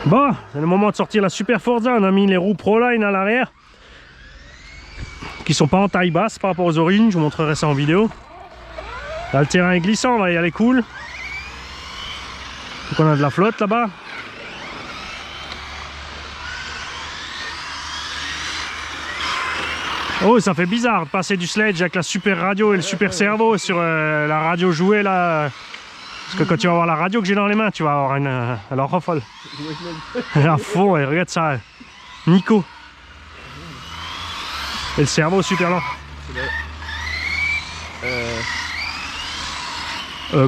Bon, c'est le moment de sortir la Super Forza. On a mis les roues Proline à l'arrière, qui sont pas en taille basse par rapport aux origines. Je vous montrerai ça en vidéo. Là, le terrain est glissant, on va y aller cool. Donc on a de la flotte là-bas. Oh, ça fait bizarre de passer du sledge avec la super radio et le super cerveau sur la radio jouée là. Parce que quand tu vas voir la radio que j'ai dans les mains, tu vas avoir une... alors refolle. À fond, et regarde ça. Nico. Et le cerveau super lent.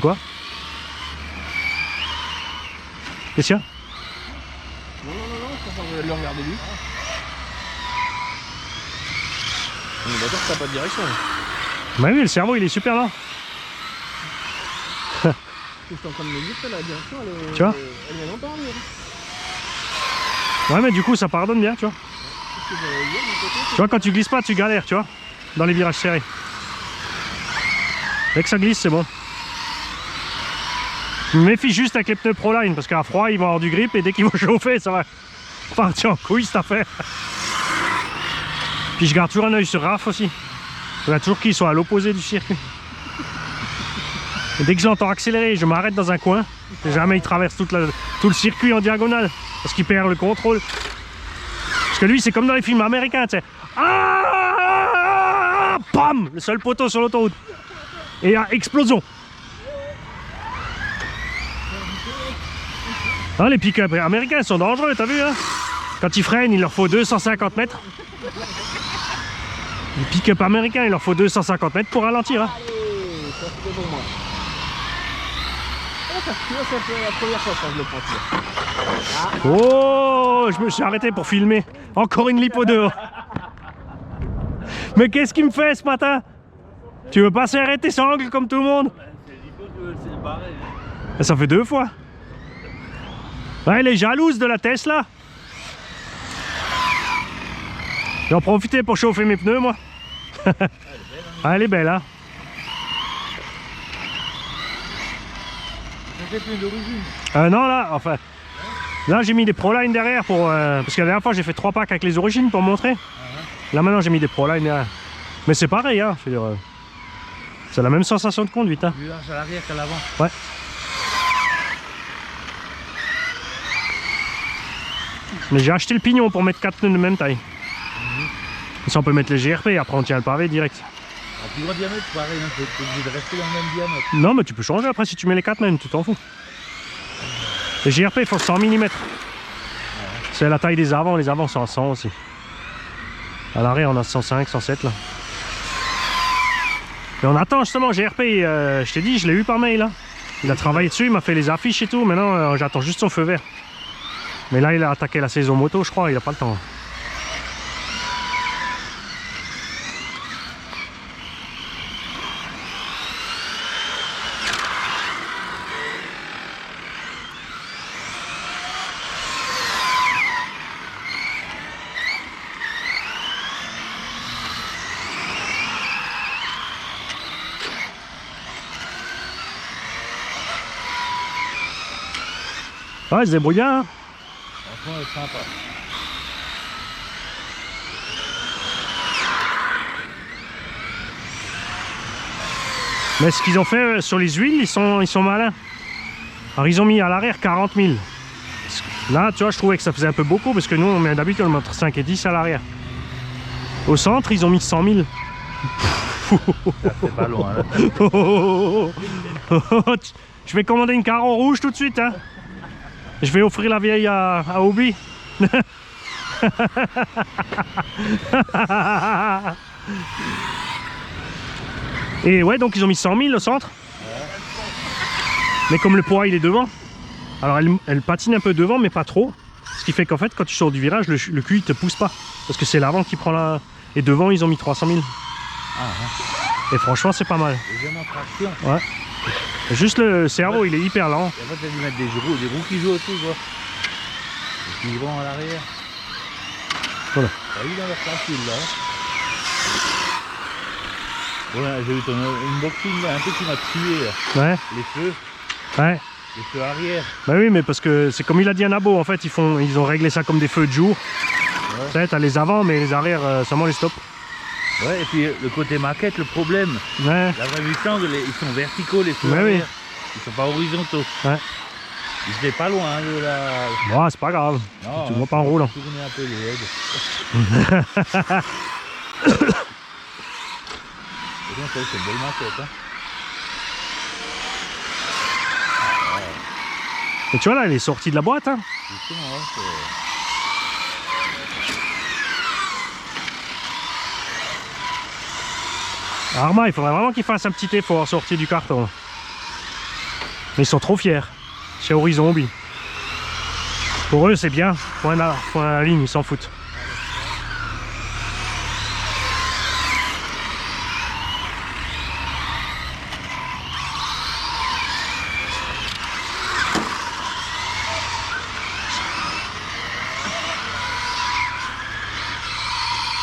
Quoi? Qu'est-ce qu'il y a? Non, je vais le regarder lui. On est d'accord que t'as pas de direction. Bah oui, le cerveau il est super lent. Je suis en train de me dire que la direction elle est... Tu vois? Elle vient longtemps, mais... Ouais, mais du coup ça pardonne bien, tu vois. Tu vois, quand tu glisses pas, tu galères, tu vois, dans les virages serrés. Dès que ça glisse, c'est bon. Je me méfie juste avec les pneus Proline, parce qu'à froid, ils vont avoir du grip, et dès qu'ils vont chauffer, ça va partir en couille cette affaire. Puis je garde toujours un œil sur Raph aussi. Je regarde toujours qu'ils soient à l'opposé du circuit. Et dès que je l'entends accélérer, je m'arrête dans un coin. Et jamais il traverse tout le circuit en diagonale, parce qu'il perd le contrôle. Parce que lui, c'est comme dans les films américains, tu sais. Ah, bam, le seul poteau sur l'autoroute. Et explosion. Ah, les pick-up américains sont dangereux, t'as vu, hein? Quand ils freinent, il leur faut 250 mètres. Les pick-up américains, il leur faut 250 mètres pour ralentir, hein? Allez, ça c'est pour moi. Ça c'est la première fois quand je le prends. Oh, je me suis arrêté pour filmer. Encore une lipo dehors. Mais qu'est-ce qu'il me fait ce matin? Tu veux pas serrer tes sangles comme tout le monde? Ça fait 2 fois. Ouais, elle est jalouse de la Tesla. J'en profitais pour chauffer mes pneus, moi. Ah, elle est belle, hein. Non, là, enfin. Là, j'ai mis des Proline derrière pour. Parce que la dernière fois, j'ai fait 3 packs avec les origines pour montrer. Là, maintenant, j'ai mis des Proline derrière. Mais c'est pareil, hein. Je veux dire, c'est la même sensation de conduite, hein. Plus large à l'arrière qu'à l'avant. Ouais. Mais j'ai acheté le pignon pour mettre 4 pneus de même taille. Et ça, on peut mettre les GRP, après on tient le pavé direct. En plus grand diamètre, pareil, hein, t'es obligé de rester dans le même diamètre. Non, mais tu peux changer après si tu mets les 4 mêmes, tu t'en fous. Les GRP font 100 mm. C'est la taille des avants, les avants sont à 100 aussi. À l'arrière, on a 105, 107 là. Et on attend justement GRP, je t'ai dit, je l'ai eu par mail. Hein. Il a travaillé dessus, il m'a fait les affiches et tout. Maintenant, j'attends juste son feu vert. Mais là, il a attaqué la saison moto, je crois, il a pas le temps. Ouais, il se débrouille bien. Hein. Franchement, elle est sympa. Mais ce qu'ils ont fait sur les huiles, ils sont malins. Alors ils ont mis à l'arrière 40 000. Là, tu vois, je trouvais que ça faisait un peu beaucoup parce que nous, on met d'habitude on met entre 5 et 10 à l'arrière. Au centre, ils ont mis 100 000. C'est pas loin. Je vais commander une Caron rouge tout de suite. Hein. Je vais offrir la vieille à Obi. Et ouais, donc ils ont mis 100 000 au centre. Mais comme le poids il est devant, alors elle patine un peu devant, mais pas trop. Ce qui fait qu'en fait, quand tu sors du virage, le cul il te pousse pas. Parce que c'est l'avant qui prend la. Et devant, ils ont mis 300 000. Et franchement, c'est pas mal. Ouais. Juste le cerveau, il est hyper lent. Et en fait, t'as dû mettre des roues qui jouent autour, quoi. Des qui vont à l'arrière. Voilà. T'as vu dans leur facile, là. Ouais, j'ai eu ton unboxing là, un peu qui m'a tué là. Ouais. Les feux. Ouais. Les feux arrière. Bah oui, mais parce que c'est comme il a dit à Nabo, en fait, ils ont réglé ça comme des feux de jour. Ouais. Tu sais, t'as les avant, mais les arrières, seulement les stops. Ouais, et puis le côté maquette, le problème, Ouais, la vraie puissance, ils sont verticaux les feux Ouais, oui. arrière. Ils sont pas horizontaux. Ouais. Ils étaient pas loin hein, de la... bon, c'est pas grave. Non, Tu vois pas en roulant. tourner un peu les aides. Et donc, ça, c'est une belle maquette. Hein. Et tu vois là, elle est sortie de la boîte. Hein. Justement, ouais, Arma, il faudrait vraiment qu'ils fassent un petit effort sortir du carton. Mais ils sont trop fiers. Chez Horizon Hobby. Pour eux, c'est bien. Point à la ligne, ils s'en foutent.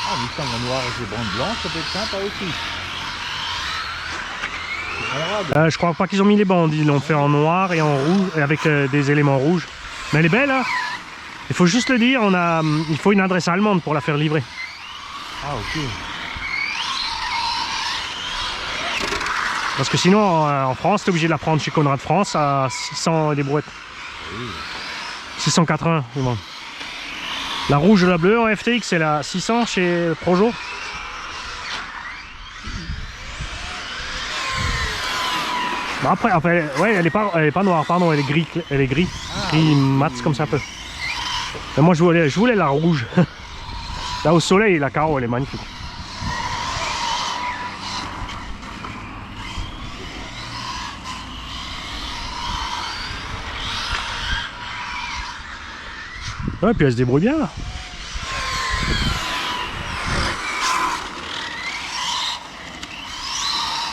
Ah, Mustang en noir avec les bandes blanches, ça peut être sympa aussi. Je crois pas qu'ils ont mis les bandes, ils l'ont fait en noir et en rouge, et avec des éléments rouges. Mais elle est belle, hein. Il faut juste le dire, il faut une adresse allemande pour la faire livrer. Ah, ok. Parce que sinon, en France, t'es obligé de la prendre chez Conrad France à 600 et des brouettes. Oui. 680, je demande. La rouge et la bleue en FTX, c'est la 600 chez Projo. Bon après, ouais, elle est pas noire, pardon, elle est gris, gris mat comme ça un peu. Mais moi je voulais la rouge. Là au soleil, la carreau, elle est magnifique. Ouais, puis elle se débrouille bien là.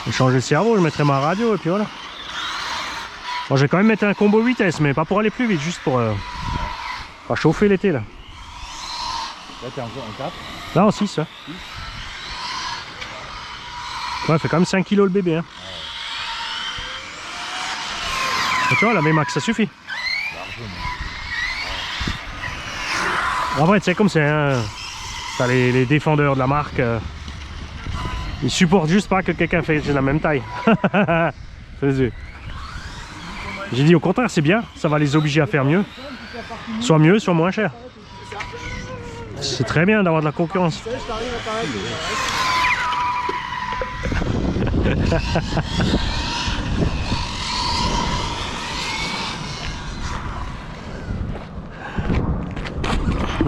Je vais changer le cerveau, je mettrai ma radio et puis voilà. Bon, je vais quand même mettre un combo vitesse, mais pas pour aller plus vite, juste pour chauffer l'été là. Là, t'es encore en 4. Là en 6. Ouais, ouais, fait quand même 5 kg le bébé. Hein. Et tu vois, la VMAX, ça suffit. En vrai, tu sais, comme c'est t'as les défendeurs de la marque, ils supportent juste pas que quelqu'un fait la même taille. J'ai dit au contraire, c'est bien, ça va les obliger à faire mieux. Soit mieux, soit moins cher. C'est très bien d'avoir de la concurrence.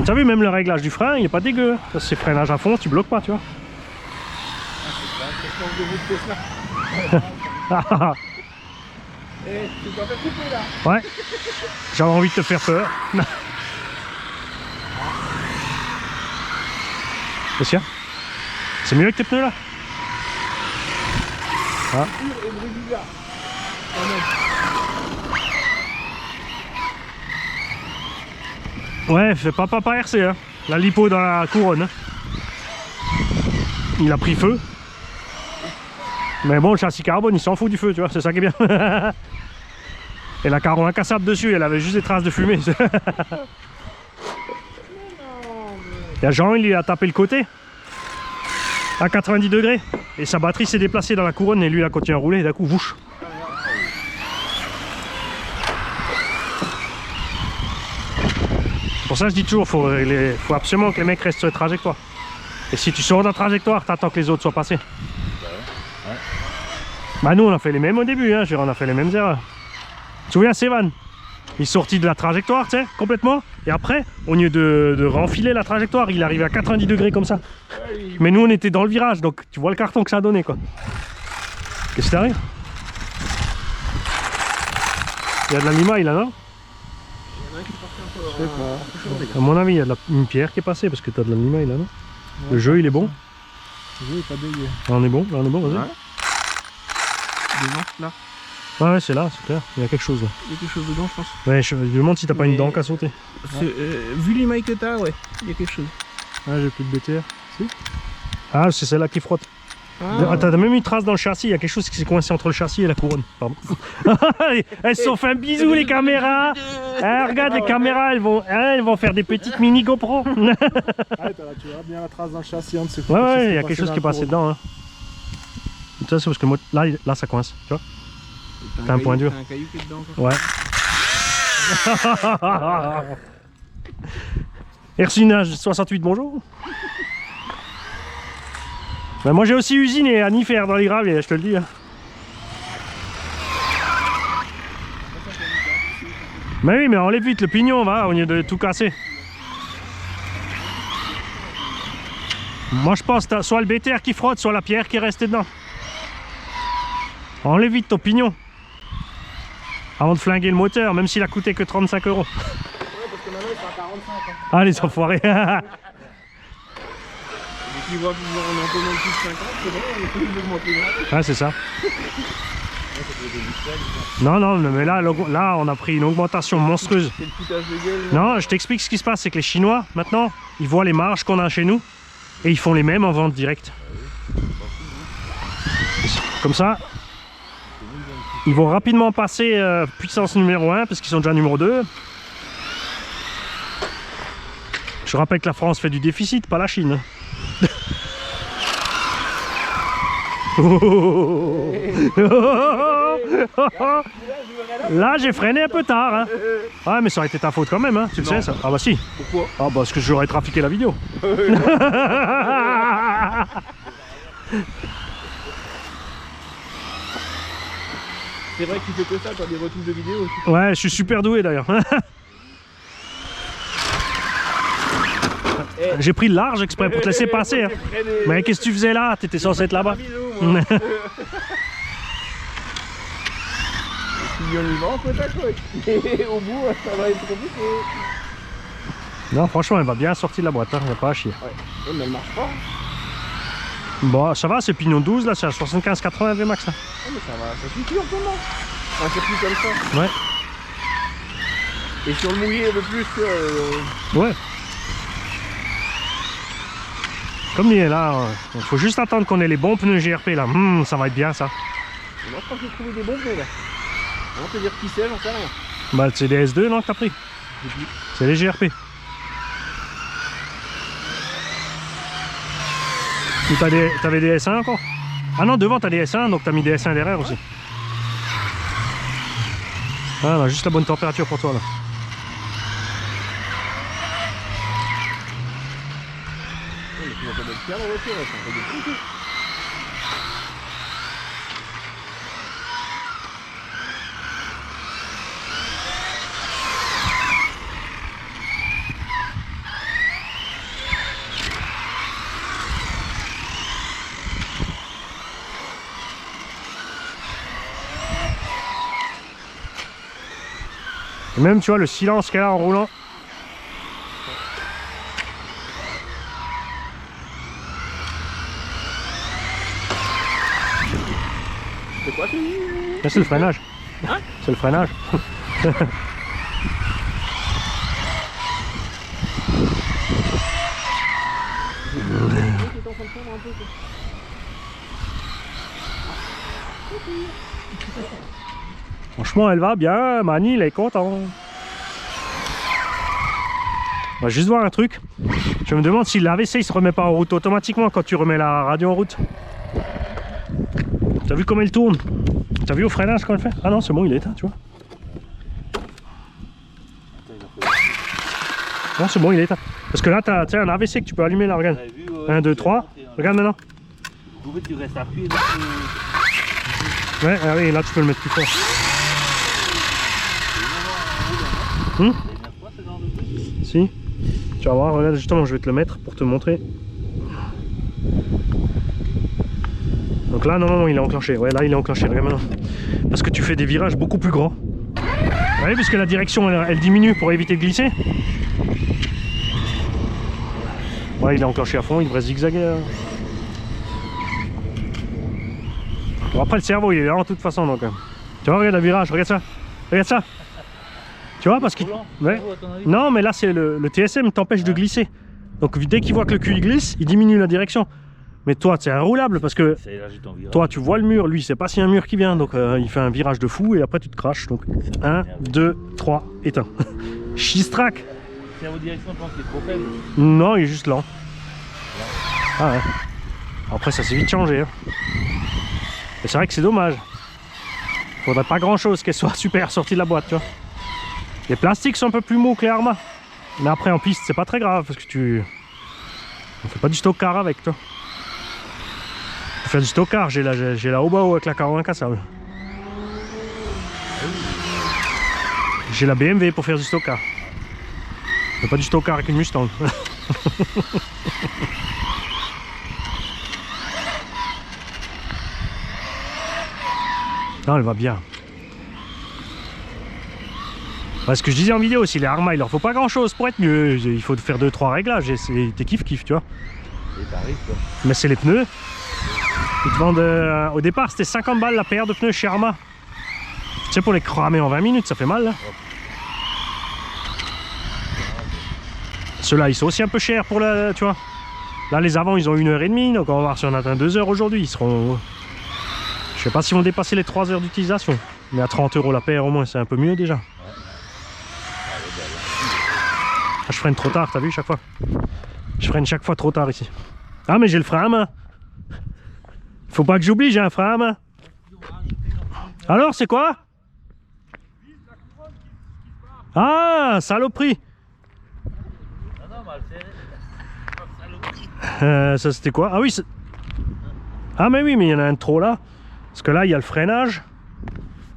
Tu as vu, même le réglage du frein, il est pas dégueu. C'est freinage à fond, tu bloques pas, tu vois. Et tu dois faire couper là. Ouais, j'avais envie de te faire peur. Qu'est-ce c'est mieux avec tes pneus là. Ah. Et bruit bizarre. Ouais, fais pas papa RC, hein. La lipo dans la couronne. Hein. Il a pris feu. Mais bon, le châssis carbone, il s'en fout du feu, tu vois, c'est ça qui est bien. Et la carreau incassable dessus, elle avait juste des traces de fumée. Il y a Jean, il a tapé le côté à 90 degrés. Et sa batterie s'est déplacée dans la couronne et lui, il a continué à rouler. Et d'un coup, vouch. Pour ça, je dis toujours, faut absolument que les mecs restent sur la trajectoire. Et si tu sors de la trajectoire, t'attends que les autres soient passés. Bah nous on a fait les mêmes au début, hein, on a fait les mêmes erreurs. Tu te souviens Sévan? Il est sorti de la trajectoire, tu sais, complètement. Et après, au lieu de renfiler la trajectoire, il arrivait à 90 degrés comme ça. Mais nous on était dans le virage, donc tu vois le carton que ça a donné quoi. Qu'est-ce qui t'arrive? Il y a de la limaille là, non? À mon avis, il y a une pierre qui est passée parce que tu as de la limaille là, non? Le jeu il est bon? Le jeu est pas dégueu. Là, on est bon, vas-y. Ouais. Dedans, là. Ouais, c'est là, c'est clair. Il y a quelque chose là. Il y a quelque chose dedans, je pense. Ouais, je me demande si t'as pas une dent qu'à sauter. Vu l'email que t'as, ouais, il y a quelque chose. Ah, j'ai plus de BTR. Si. Ah, c'est celle-là qui frotte. T'as même une trace dans le châssis, il y a quelque chose qui s'est coincé entre le châssis et la couronne. Pardon. Elles se sont fait un bisou les caméras. Ah, regarde les caméras, elles vont faire des petites mini GoPro. Ah, tu verras bien la trace dans le châssis en dessous. Ouais, il y a quelque chose qui est passé dedans. Hein. Ça c'est parce que moi, là ça coince, tu vois. T'as un point dur. T'as un caillou qui est dedans quoi. Ouais. Ersinage 68, bonjour. Ben moi j'ai aussi usiné à Nifer dans les graviers, je te le dis. Hein. Mais oui, mais enlève vite le pignon, va, au lieu de tout casser. Moi je pense que t'as soit le bétaire qui frotte, soit la pierre qui est restée dedans. Enlève vite ton pignon. Avant de flinguer le moteur, même s'il a coûté que 35 €. Ouais, parce que maintenant il sera à 45. Hein. Ah les enfoirés. Et puis, on en commande plus de 50, c'est bon, on est plus d'augmenter. Ah c'est ça. Non, non, mais là on a pris une augmentation monstrueuse. C'est le foutage de gueule. Non, je t'explique ce qui se passe, c'est que les Chinois, maintenant, ils voient les marges qu'on a chez nous et ils font les mêmes en vente directe. Comme ça, ils vont rapidement passer puissance numéro 1 parce qu'ils sont déjà numéro 2. Je rappelle que la France fait du déficit, pas la Chine. Là j'ai freiné un peu tard hein. Ouais mais ça aurait été ta faute quand même hein. Tu le sais ça. Ah bah si. Pourquoi? Ah bah parce que j'aurais trafiqué la vidéo. C'est vrai que tu fais que ça, t'as des retouches de vidéo. Ouais je suis super doué d'ailleurs. J'ai pris le large exprès pour te laisser passer hein. Mais qu'est-ce que tu faisais là? T'étais censé être là-bas. Il vent côte à côte. Et au bout, ça va être compliqué. Non franchement elle va bien sortir de la boîte, hein. Il n'y a pas à chier. Ouais, mais elle marche pas. Bon ça va, c'est pignon 12 là, c'est à 75-80 Vmax là. Ouais, mais ça va, ça suffit en ce moment. Un circuit comme ça. Ouais. Et sur le mouillé un peu plus que... Ouais. Comme il est là, il faut juste attendre qu'on ait les bons pneus GRP là. Ça va être bien ça. Moi je crois que j'ai trouvé des bons pneus là. On peut dire qui c'est, j'en sais rien. Bah c'est des S2 non que t'as pris? C'est les GRP. Ou t'avais des S1 encore? Ah non devant t'as des S1 donc t'as mis des S1 derrière aussi. Ah là, juste la bonne température pour toi là. Tu vas pas mettre bien dans la voiture, c'est un peu de truc. Et même tu vois le silence qu'elle a en roulant. C'est quoi c'est? C'est le freinage. Hein? C'est le freinage. Franchement elle va bien, Mani il est content. On va juste voir un truc. Je me demande si l'AVC il se remet pas en route automatiquement quand tu remets la radio en route. T'as vu comment il tourne? T'as vu au freinage quand il fait? Ah non c'est bon il est éteint tu vois. Non c'est bon il est éteint. Parce que là t'as un AVC que tu peux allumer là regarde. 1, 2, 3. Regarde maintenant. Tu restes appuyé là. Ouais ah oui là tu peux le mettre plus fort. Si. Tu vas voir, regarde justement je vais te le mettre pour te montrer. Donc là non il est enclenché, ouais là il est enclenché, regarde maintenant. Parce que tu fais des virages beaucoup plus grands. Oui puisque la direction elle diminue pour éviter de glisser. Ouais il est enclenché à fond, il devrait zigzaguer. Bon, après le cerveau il est là en toute façon donc. Tu vois regarde le virage, regarde ça. Regarde ça. Tu vois parce qu'il... Ouais. Non mais là c'est le TSM t'empêche de glisser. Donc dès qu'il voit que le cul il glisse, il diminue la direction. Mais toi, c'est inroulable parce que Ça élargit ton virage. toi, tu vois le mur. Lui, c'est pas s'il y a un mur qui vient. Donc, il fait un virage de fou et après, tu te craches. Donc, 1, 2, 3, éteins. Chistrac. Servo direction, je pense qu'il est trop faible. Non, il est juste lent. Ah ouais. Après, ça s'est vite changé. Hein. Et c'est vrai que c'est dommage. Faudrait pas grand chose qu'elle soit super sortie de la boîte, tu vois. Les plastiques sont un peu plus mous que les Arma. Mais après, en piste, c'est pas très grave parce que on fait pas du stock car avec, toi. Pour faire du stock car, j'ai la Obao avec la caro incassable. J'ai la BMW pour faire du stock car. Mais pas du stock car avec une Mustang. Non, elle va bien. Ouais, ce que je disais en vidéo aussi, les Arma, il leur faut pas grand chose pour être mieux. Il faut faire 2-3 réglages et t'es kiff, tu vois. Et t'arrives, quoi. Mais c'est les pneus. Ils te vendent. Au départ, c'était 50 balles la paire de pneus chez Arma. Tu sais, pour les cramer en 20 minutes, ça fait mal là. Ceux-là, ils sont aussi un peu chers pour la. Tu vois. Là, les avant, ils ont 1h30, donc on va voir si on atteint 2 heures aujourd'hui. Ils seront. Je sais pas s'ils vont dépasser les 3 heures d'utilisation. Mais à 30 € la paire, au moins, c'est un peu mieux déjà. Ah, je freine trop tard, t'as vu, chaque fois. Je freine chaque fois trop tard ici. Ah, mais j'ai le frein à main. Faut pas que j'oublie, j'ai un frein à main. Alors, c'est quoi? Ah, saloperie. Ça c'était quoi? Ah oui, ah mais oui, mais il y en a un de trop là. Parce que là, il y a le freinage.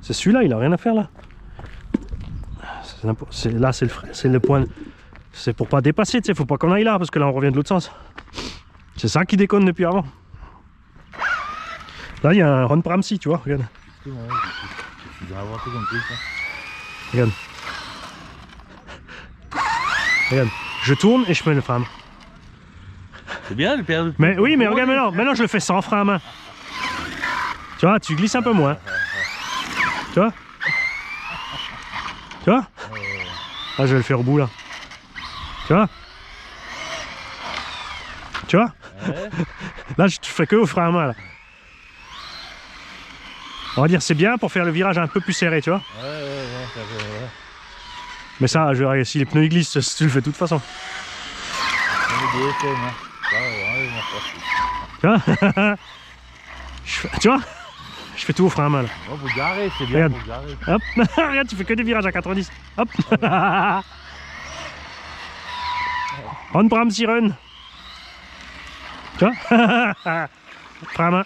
C'est celui-là, il a rien à faire là. Là, c'est le point. C'est pour pas dépasser, tu sais, faut pas qu'on aille là, parce que là, on revient de l'autre sens. C'est ça qui déconne depuis avant. Là, il y a un Ron Pramsi, tu vois, regarde. Tu dois avoir tout comme truc, hein. Regarde. Regarde. Je tourne et je mets le frein. C'est bien le père de... Mais oui, mais regarde maintenant. Maintenant, je le fais sans frein à main. Tu vois, tu glisses un peu moins. Tu vois? Tu vois? Ah, je vais le faire au bout là. Tu vois? Tu vois? Ouais. Là, je fais que au frein à main là. On va dire c'est bien pour faire le virage un peu plus serré, tu vois? Ouais, ça fait... Ouais. Mais ça, si les pneus ils glissent, tu le fais de toute façon. On est des FM, hein. Tu vois? Tu vois? Je fais tout au frein à main là. Oh, vous garez, c'est bien, Regarde. vous garez. Hop, regarde, tu fais que des virages à 90. Hop. On prend petit run. Tu vois? Frein à main.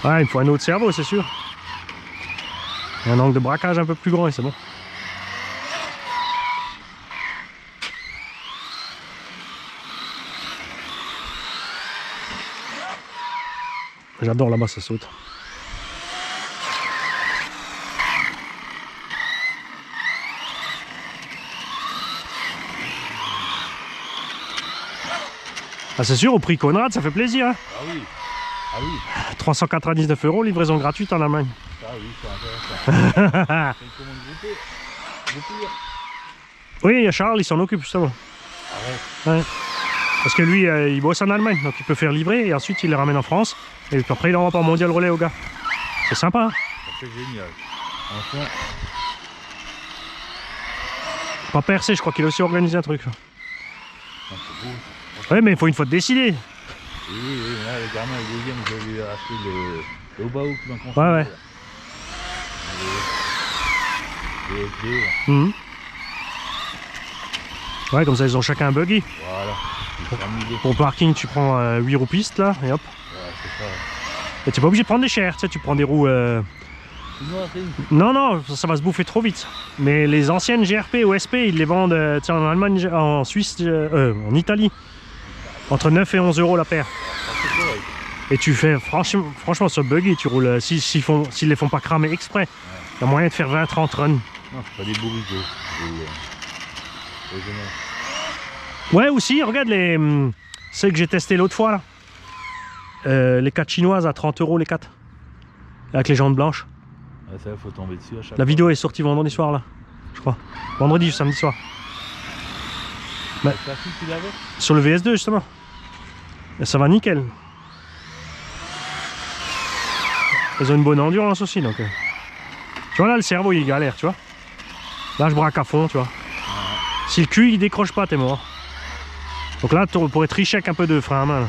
Ouais, il me faut un autre cerveau, c'est sûr. Et un angle de braquage un peu plus grand et c'est bon. J'adore là-bas, ça saute. Ah, c'est sûr, au prix Conrad, ça fait plaisir. Hein. Ah oui. Ah oui. 399 €, livraison gratuite en Allemagne. Ah oui, c'est intéressant. C'est une commande groupée. Groupée. Oui, il y a Charles, il s'en occupe justement. Ah ouais. Ouais. Parce que lui, il bosse en Allemagne, donc il peut faire livrer et ensuite il les ramène en France. Et puis après, il envoie par Mondial Relais au gars. C'est sympa. Hein. C'est génial. Enfin. Pas percé, je crois qu'il a aussi organisé un truc. C'est beau. Ouais, mais il faut une fois de décider. Oui, là, le gamin, le deuxième, je lui ai acheté le Obao qui m'a construit. Ouais. Les SD, là. Mhm. Ouais, comme ça, ils ont chacun un buggy. Voilà. C'est terminé. Pour le parking, tu prends 8 roues pistes là, et hop. Ouais, c'est ça. Et t'es pas obligé de prendre des chères, tu sais, tu prends des roues. Sinon, c'est une... Non, ça va se bouffer trop vite. Mais les anciennes GRP ou SP, ils les vendent tu sais, en Allemagne, en Suisse, en Italie. Entre 9 et 11 € la paire. Et tu fais, franchement, sur buggy, tu roules, s'ils les font pas cramer exprès, il y a moyen de faire 20-30 runs. Non, c'est pas des burritos. Ouais, aussi, regarde ceux que j'ai testé l'autre fois là. Les 4 chinoises à 30 € les 4. avec les jantes blanches. Ouais, ça, faut tomber dessus à chaque La fois. vidéo est sortie vendredi soir là, je crois. Vendredi ou samedi soir. La classique, tu l'avais? Sur le VS2 justement. Et ça va nickel. Ils ont une bonne endurance aussi donc. Tu vois là le cerveau il galère, tu vois. Là je braque à fond, tu vois. Si le cul il décroche pas, t'es mort. Donc là tu pourrais tricher avec un peu de frein à main là.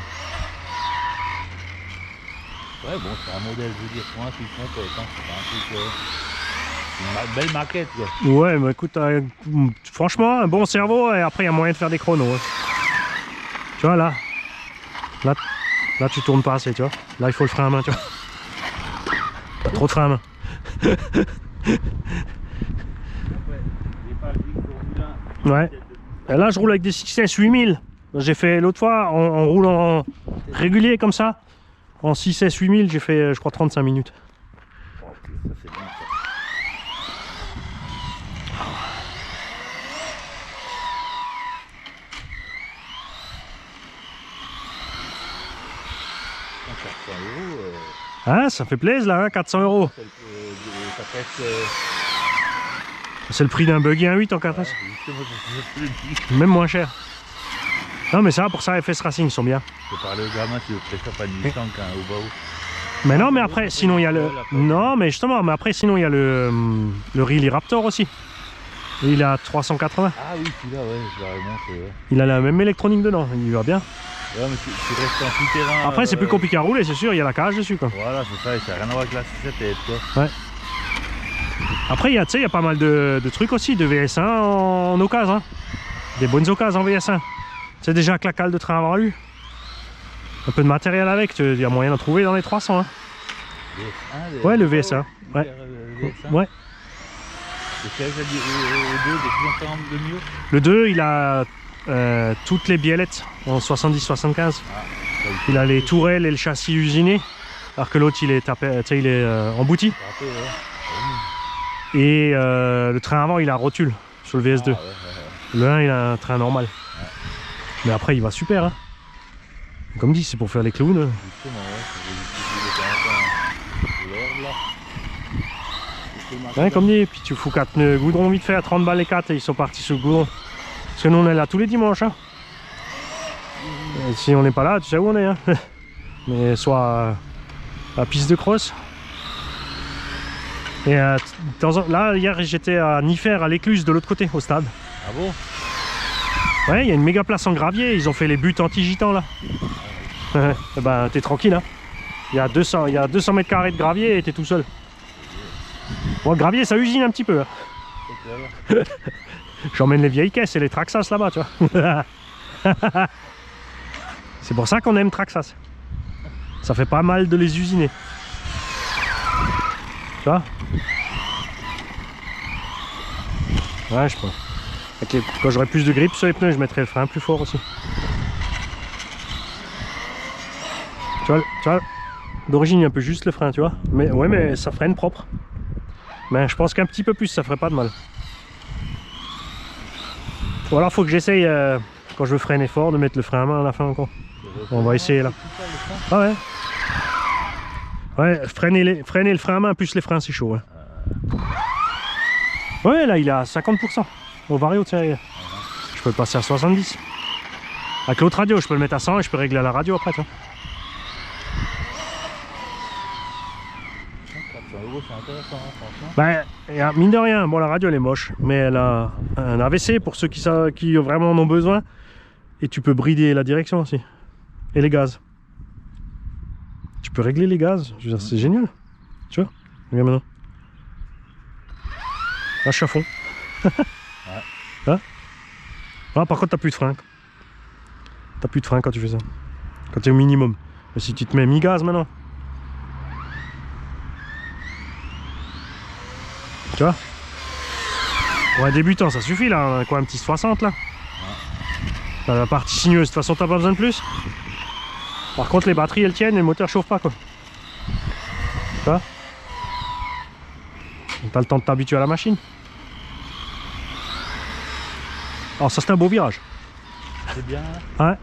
Ouais, bon, c'est un modèle, je veux dire, pour un truc complet, hein, c'est pas un truc. Une belle maquette, quoi. Ouais, mais écoute, franchement, un bon cerveau et après il y a moyen de faire des chronos. Hein. Tu vois là, là tu tournes pas assez, tu vois. Là il faut le frein à main, tu vois. Pas trop de frein à main. Ouais. Et là je roule avec des 6S 8000. J'ai fait l'autre fois en roulant régulier comme ça. En 6S 8000 j'ai fait je crois 35 minutes. Ça, c'est bien, ça. Hein, ça fait plaisir là, hein, 400 €. Ça pèse. C'est le prix d'un buggy 1.8 en 4S. Justement, je te Même moins cher. Non mais ça, pour ça FS Racing ils sont bien. peux parler au gamin si vous préférez pas de Nissan qu'un Obaou. Mais non mais après sinon il y a le... Non mais justement, mais après sinon il y a le Riley Raptor aussi. Et il a 380. Ah oui, celui-là, ouais, je l'aurais montré. Ouais. Il a la même électronique dedans, il va bien. Ouais, mais tu restes en tout-terrain. Après c'est plus compliqué à rouler, c'est sûr, il y a la cage dessus quoi. Voilà, c'est ça, et ça n'a rien à voir avec la 6 quoi. Ouais. Après il y a, tu sais, il y a pas mal de trucs aussi, de VS1 en occasion. Hein. Des bonnes occasions en VS1. C'est déjà que la cale de train avant lui. Un peu de matériel avec, il y a moyen d'en trouver dans les 300. Hein. Ouais, le VS1. Ouais. Ouais. Le 2, des 240 de mieux. Le 2, il a toutes les biellettes en 70-75. Il a les tourelles et le châssis usiné. Alors que l'autre, il est tapé, il est embouti. Et le train avant, il a rotule sur le VS2. Le 1, il a un train normal. Mais après, il va super. Hein. Comme dit, c'est pour faire les clowns. Justement, Ouais, comme dit, puis tu fous 4 pneus goudron vite fait à 30 balles les 4 et ils sont partis sur le goudron. Parce que nous on est là tous les dimanches. Hein. Et si on n'est pas là, tu sais où on est. Hein. Mais soit à la piste de cross. Et là, hier j'étais à Niffer, à l'Écluse, de l'autre côté, au stade. Ah bon? Ouais, il y a une méga place en gravier, ils ont fait les buts anti-gitans là. Et ben t'es tranquille, hein. Il y a 200 mètres carrés de gravier et t'es tout seul. Bon, le gravier ça usine un petit peu. Hein. J'emmène les vieilles caisses et les Traxas là-bas, tu vois. C'est pour ça qu'on aime Traxas. Ça fait pas mal de les usiner. Tu vois? Ouais, je pense. Quand j'aurai plus de grippe sur les pneus, je mettrai le frein plus fort aussi. Tu vois d'origine il y a un peu juste le frein, tu vois. Mais ouais, mais ça freine propre. Mais je pense qu'un petit peu plus, ça ferait pas de mal. Ou alors faut que j'essaye, quand je veux freiner fort, de mettre le frein à main à la fin encore. On va essayer là. Ah ouais. Ouais, freiner le frein à main plus les freins, c'est chaud. Ouais. Ouais, là il est à 50%. Au vario, tiens, je peux le passer à 70. Avec l'autre radio, je peux le mettre à 100 et je peux régler à la radio après, tu vois. 400 €, c'est intéressant, hein, franchement. Ben, mine de rien, bon, la radio elle est moche, mais elle a un AVC pour ceux qui vraiment en ont besoin. Et tu peux brider la direction aussi. Et les gaz. Tu peux régler les gaz, je veux dire, c'est génial. Tu vois, regarde maintenant. Là, je suis à fond. Hein? Ah, par contre, t'as plus de frein. T'as plus de frein quand tu fais ça. Quand tu es au minimum. Mais si tu te mets mi-gaz maintenant. Tu vois? Pour un débutant, ça suffit là. On a quoi, un petit 60 là? Dans la partie sinueuse, de toute façon, t'as pas besoin de plus. Par contre, les batteries elles tiennent et le moteur chauffe pas, quoi. Tu vois? T'as le temps de t'habituer à la machine. Alors, ça, c'est un beau virage. C'est bien. Ouais.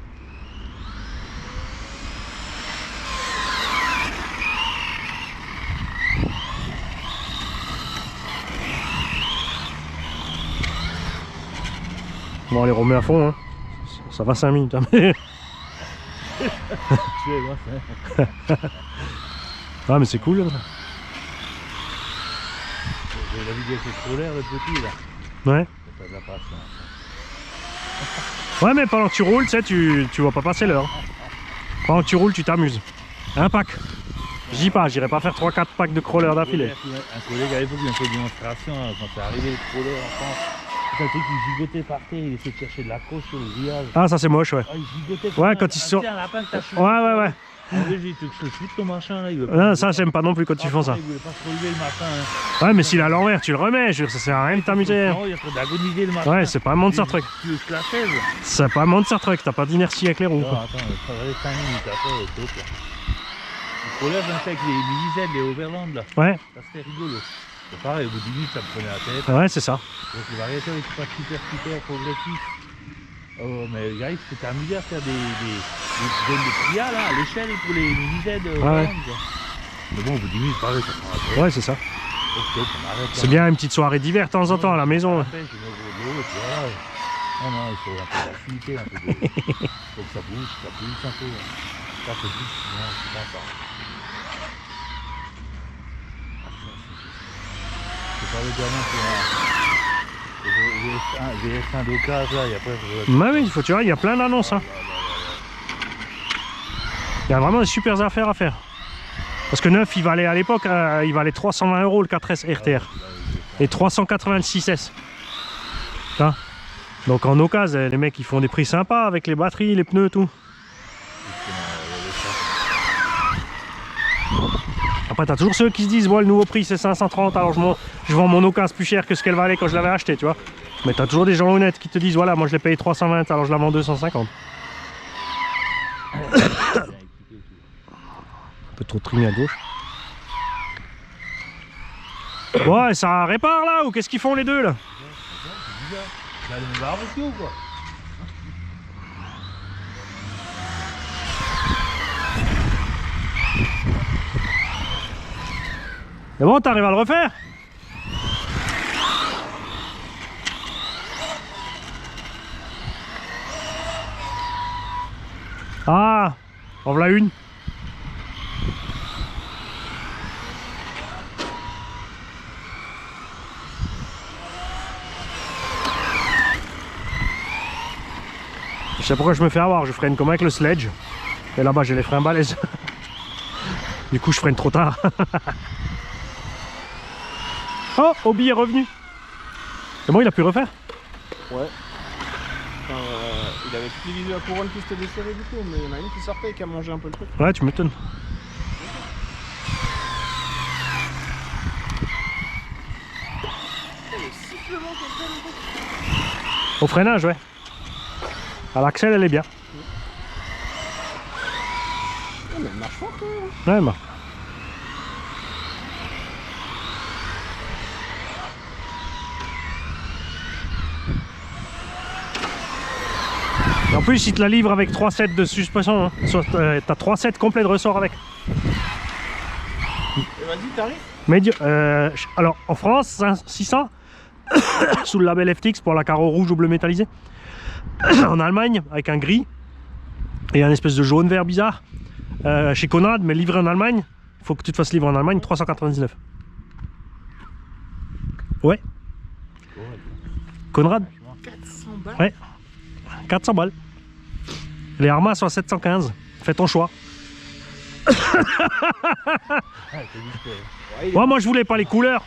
Bon, on les remet à fond, hein. Ça va 5 minutes. Hein, mais... ah, mais c'est cool. Là. J'ai la vidéo c'est trop l'air le petit là. Ouais. Ça de la patience. Ouais, mais pendant que tu roules, tu sais, tu vois pas passer l'heure. Pendant que tu roules, tu t'amuses. Un pack. Je dis pas, j'irai pas faire 3-4 packs de crawlers d'affilée. Un collègue à l'époque, il m'a fait une démonstration hein, quand c'est arrivé le crawler en France. C'est un truc qui gigotait par terre, il essayait de chercher de la croche sur le grillage. Ah, ça c'est moche, ouais. Ah, il gigotait Ouais, quand ils sont. un lapin que t'as chopé. Ouais. J'ai dit, tu veux que je te foute ton machin là, il veut pas. Non, ça j'aime pas non plus quand ils font ça. Il voulait pas se relever le matin. Hein. Ouais, mais s'il est à l'envers, tu le remets, je veux dire, ça sert à rien de t'amuser. Non, il a trop d'agoniser le matin. Ouais, c'est pas un Monster Truck. Tu veux que je la chaise? C'est pas un Monster Truck, t'as pas d'inertie avec les roues. Non, Quoi. attends, je travaillais 5 minutes après, top là. Le crawler, j'en sais avec les mini-Z, les Overland là. Ouais, Ça c'était rigolo. C'est pareil, au bout de 10 minutes, ça me prenait la tête. ouais, c'est ça. Donc le variateur il est pas super progressif. Oh, mais le gars il s'était amusé à faire des zones de tria là, à l'échelle pour les mini-Z. Ouais. Mais bon, au bout de 10 minutes, pareil, ça prend la tête. Ouais, c'est ça. Ok, on arrête. C'est bien une petite soirée d'hiver de temps en temps à la maison. Je mets au gros de l'eau et puis voilà. Non, il faut un peu d'activité, un peu de. Faut que ça bouge un peu. Ça fait vite, sinon c'est pas ça. C'est pas le gamin pour un VS1 d'occasion là, et après. Bah oui, tu vois, il y a plein d'annonces. Hein. Il y a vraiment des super affaires à faire. Parce que neuf, il valait à l'époque, il valait 320 € le 4S RTR. Et 386S. Hein. Donc en occasion, les mecs ils font des prix sympas avec les batteries, les pneus, tout. Après t'as toujours ceux qui se disent bon, le nouveau prix c'est 530, alors je vends mon occasion plus cher que ce qu'elle valait quand je l'avais acheté, tu vois. Mais t'as toujours des gens honnêtes qui te disent voilà, moi je l'ai payé 320, alors je la vends 250. Un peu trop trimé à gauche. Ouais, ça répare là ou qu'est-ce qu'ils font les deux là? Là, le barbecue ou quoi? C'est bon, t'arrives à le refaire? Ah, en voilà une. Je sais pourquoi je me fais avoir, je freine comme avec le sledge. Et là-bas j'ai les freins balèzes. Du coup je freine trop tard. Oh, Obi est revenu. C'est bon, il a pu refaire? Ouais. Il avait toutes les visus à couronne qui s'étaient desserrées du coup, mais il y en a une qui sortait et qui a mangé un peu le truc. Ouais, tu m'étonnes. Au freinage, ouais. À l'axel, elle est bien. Ouais, mais elle marche fort quand même. Ouais, bah. Et en plus, il te la livre avec 3 sets de suspension. Hein. T'as 3 sets complets de ressort avec. Et vas-y, t'arrives. Alors, en France, 600 sous le label FTX pour la carreau rouge ou bleu métallisé. En Allemagne, avec un gris et un espèce de jaune vert bizarre. Chez Conrad, mais livré en Allemagne, il faut que tu te fasses livrer en Allemagne, 399. Ouais. Conrad. 400 balles. Ouais. 400 balles. Les Armas sont à 715. Fais ton choix. Ouais, moi je voulais pas les couleurs.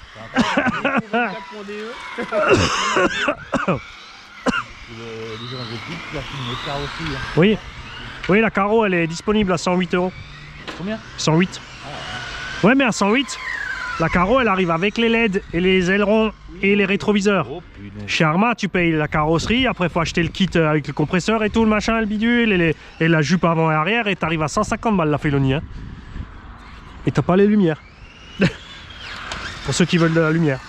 Oui. Oui, la carreau elle est disponible à 108 €. Combien? 108. Ouais, mais à 108, la carreau elle arrive avec les LED et les ailerons et les rétroviseurs. Oh, punaise. Chez Arma, tu payes la carrosserie, après il faut acheter le kit avec le compresseur et tout, le machin, le bidule et la jupe avant et arrière, et t'arrives à 150 balles la Félonie. Hein. Et t'as pas les lumières. Pour ceux qui veulent de la lumière.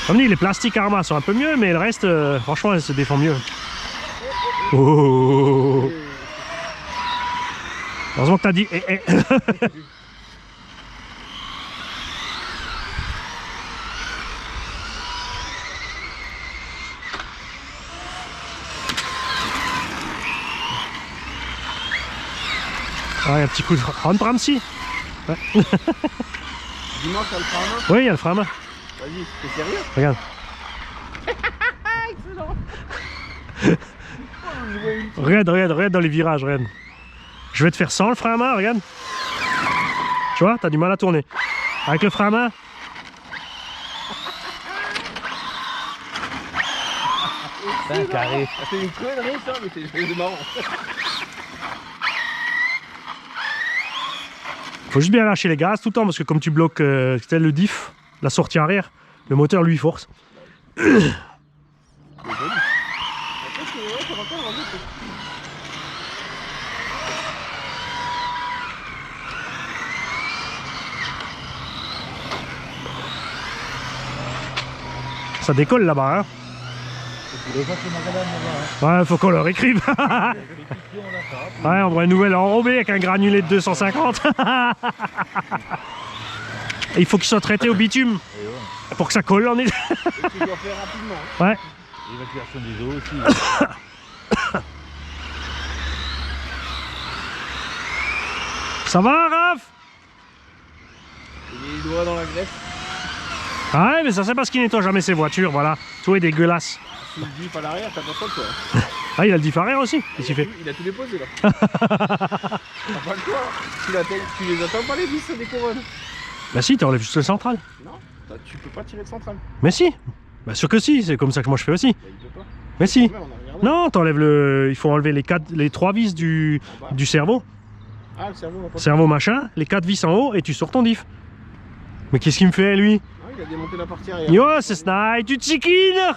Comme dit, les plastiques Arma sont un peu mieux, mais le reste, franchement, elle se défend mieux. Oh. Heureusement que t'as dit. Ah, il y a un petit coup de handbremse. Ouais. Dimanche, ça le fera un main. Oui, il y a le frein à main. Vas-y, t'es sérieux? Regarde. Excellent. Regarde dans les virages, regarde. Je vais te faire sans le frein à main, regarde. Tu vois, t'as du mal à tourner. Avec le frein à main. C'est un carré. C'est une connerie ça, mais c'est marrant. Faut juste bien lâcher les gaz tout le temps parce que comme tu bloques c'était le diff, la sortie arrière, le moteur lui force. Ça décolle là-bas, hein. Ouais, faut qu'on leur écrive. Ouais, on voit une nouvelle enrobée avec un granulé de 250. Et il faut qu'il soit traité au bitume pour que ça colle en est. Et tu dois faire rapidement. Ouais. L'évacuation des eaux aussi. Ça va, Raph? Il est les doigts dans la graisse. Ah ouais, mais ça c'est parce qu'il nettoie jamais ses voitures, voilà. Tout est dégueulasse. Sous le diff à l'arrière, t'as pas ça toi. Ah, il a le diff arrière aussi. Qu'est-ce qu'il fait? Il a tout déposé là. T'as pas le choix. Tu les attends pas les vis des couronnes. Bah si, t'enlèves juste le central. Non, tu peux pas tirer de centrale. Mais si. Bah sûr que si, c'est comme ça que moi je fais aussi. Bah, il peut pas. Mais si. Ouais, on a regardé. Non, t'enlèves le... Il faut enlever les 3 vis du cerveau. Ah, le cerveau va pas. Cerveau machin, les 4 vis en haut et tu sors ton diff. Mais qu'est-ce qu'il me fait lui? Ah, il a démonté la partie arrière. Yo, c'est Snipe, tu te chiquines.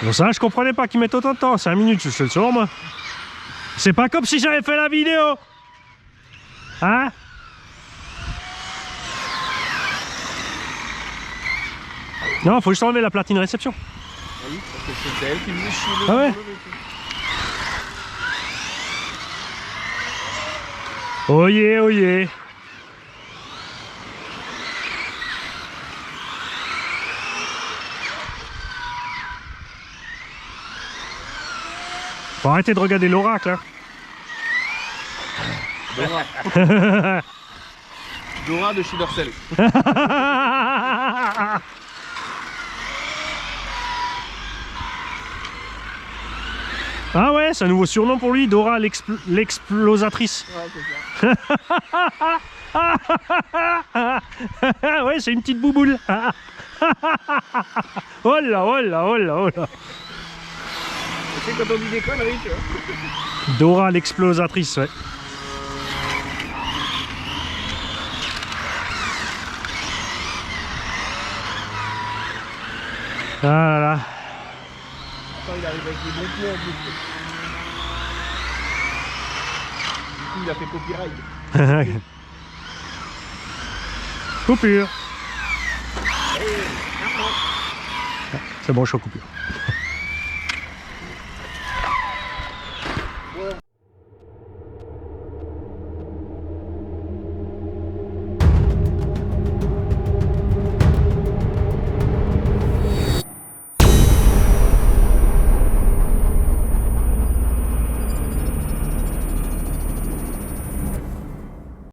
Bon ça, je comprenais pas qu'ils mettent autant de temps, 5 minutes, je te le sors moi. C'est pas comme si j'avais fait la vidéo. Hein? Non, faut juste enlever la platine réception. Ah oui, parce que c'est elle qui me chier le Ah ouais. Oyez, oyez. Faut arrêter de regarder l'oracle. Hein. Dora de chez Dorsel. Ah ouais, c'est un nouveau surnom pour lui, Dora l'explosatrice. Ouais, c'est ça. Ouais, c'est une petite bouboule. Oh là, oh là, oh là, oh là. Tu sais quand on dit des conneries, tu vois. Dora l'explosatrice, ouais. Ah là là. Attends, il arrive avec les bons pneus en plus. Du coup, il a fait copyright. Coupure. C'est bon, je suis en coupure.